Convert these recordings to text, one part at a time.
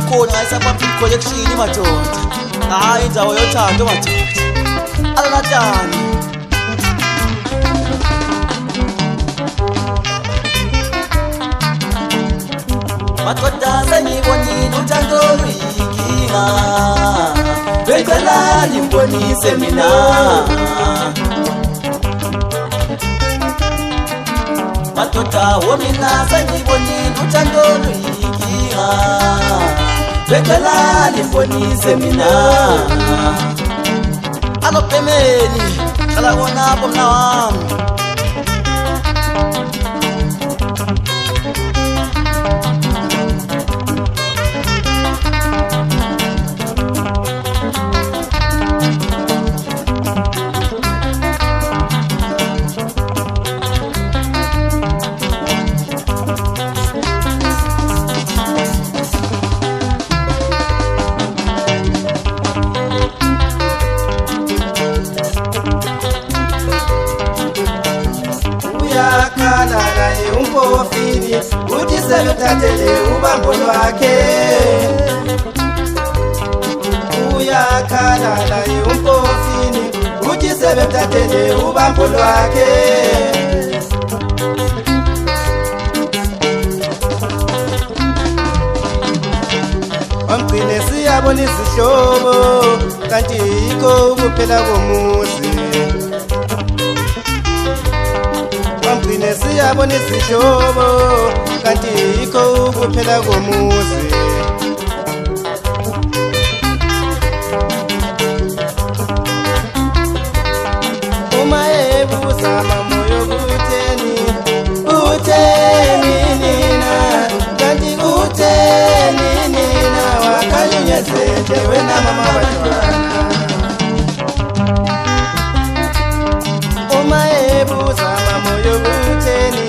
khona ngayisapha collection madoda. Hayi indawo yothando madoda. Alalatani. Madoda sengibonile uthando luyinkinga. Becela ngimbonise mina. Madoda womina sengibonile uthando luyinkinga. Becela ngimbonise mina. Alopemeni hlala kona bomna wami. Uyakhala umpofini uthi seluthathele ubambo lwakhe. Uyakhala umpofini uthi seluthathele ubambo lwakhe. Wamgcine siyabona izihlobo kanti yikho ukuphela komuzi. Wamgcine siyabona izihlobo kanti yikho ukuphela komuzi. Uma ebuza mamoyo kutheni, utheni nina, kanti utheni nina, wakanyunyezele wena mama bantwana. Uma ebuza mamoyo kutheni,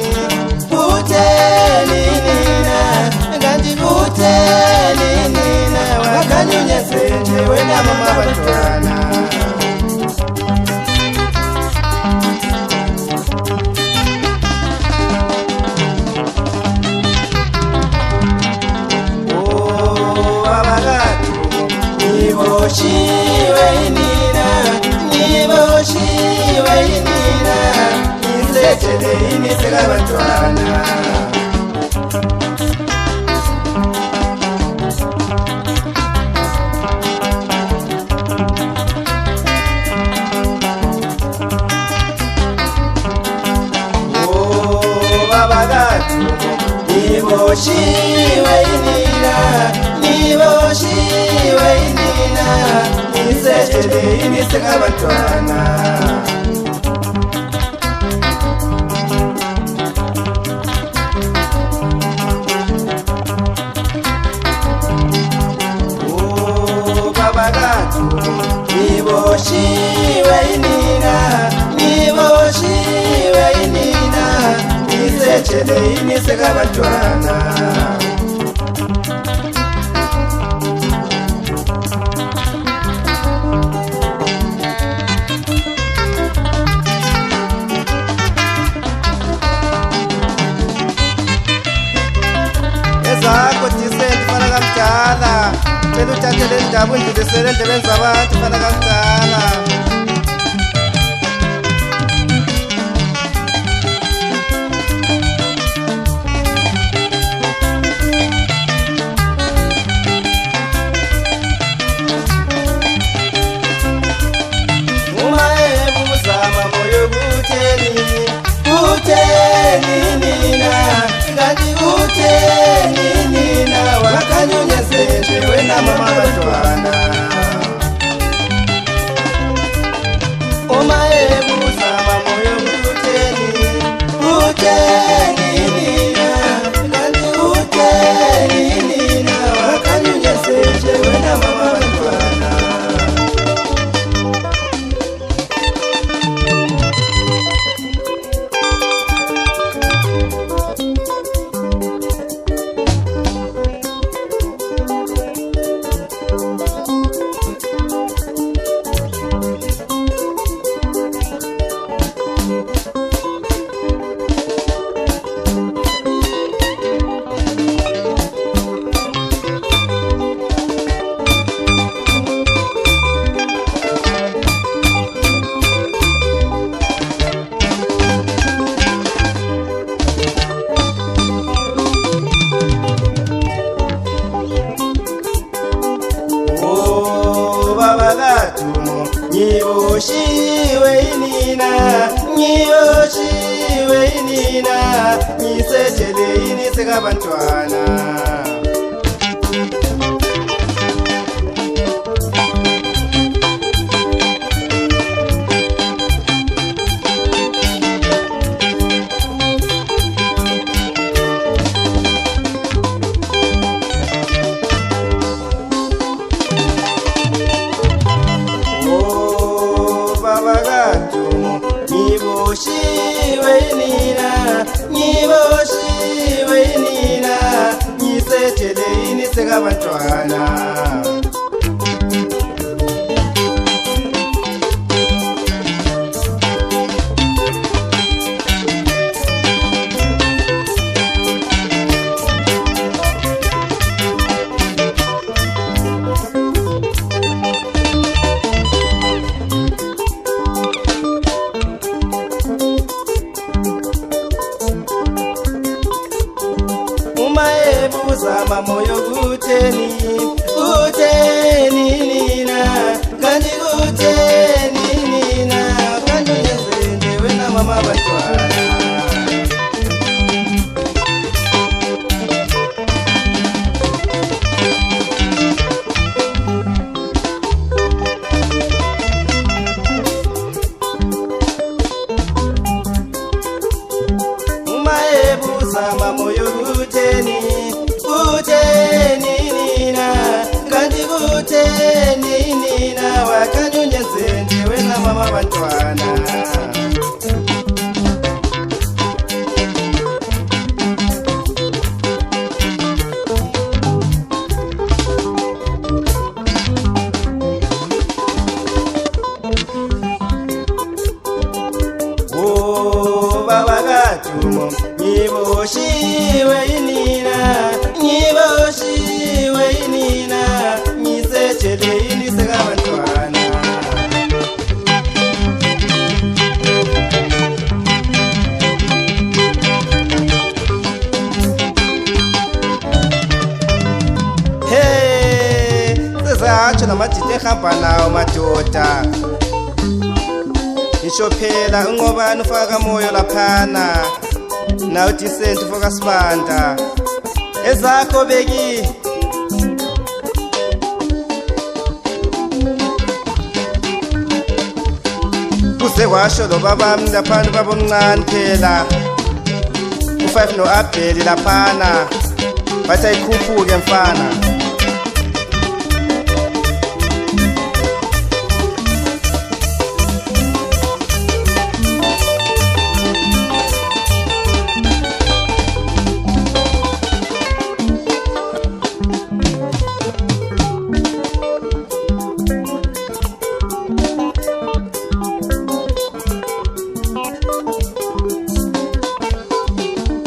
utheni nina, kanti utheni nina, wakanyunyezele wena mama bantwana. Niboshiwe nina, niboshiwe nina, nisetshele iniseka bantwana. Oh baba gathu, niboshiwe nina, niboshiwe nina, nisetshele iniseka bantwana. Oh baba gathu, niboshiwe nina, niboshiwe nina, nisetshele iniseka bantwana. Ezakho disent fana kamdala, phela uthathele indaba undlulisele endlebeni zabantu fana kamdala. Uma ebuza mamoyo kutheni, utheni nina, kanti utheni nina, wakanyunyezele wena mama bantwana. ngiboshiwe inina ngiyoshiwe inina ngisejele yini sekabantwana ngiboshiwe nina ngiboshiwe nina ngisejele yini sekabantwana Zama moyo kuteni nina kanji kuteni nina kanji yezende wena mama bantwana umaebu zama moyo kuteni nina kanji kuteni nina wakanyunyezende wena mama bantwana oh baba gatumo ngiboshiwe inina ngiboshiwe inina ngisejele yini sekabantwana hey sezatsho namajita ehamba nawo madoda ngisho phela unqobani ufaka moyo laphana naw decent ufaka sibanda ezakho beki kuze kwasho lo babami laphana babomncane phela u5 no Abeli laphana bathi ayikhuphuke mfana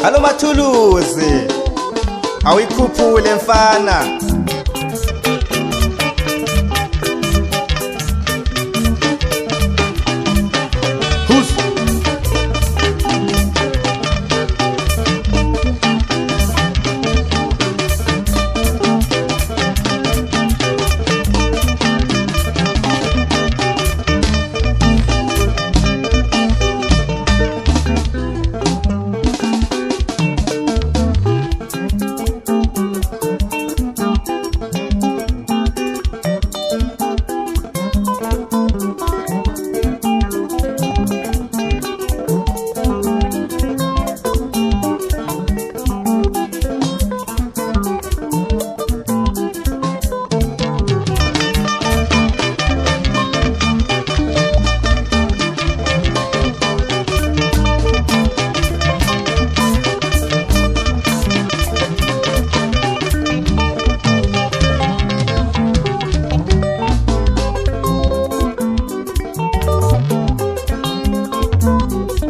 Halo mathuluzi awuyikhuphule mfana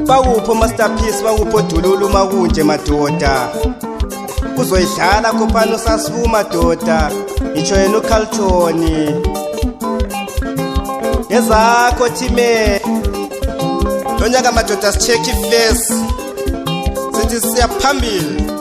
bawupho masterpiece bawupho Dululu makunje madoda uzoyidlala kophana usasibu madoda itsho yena uCalton ezakho time lonyaka madoda sicheck iface sithi siya phambili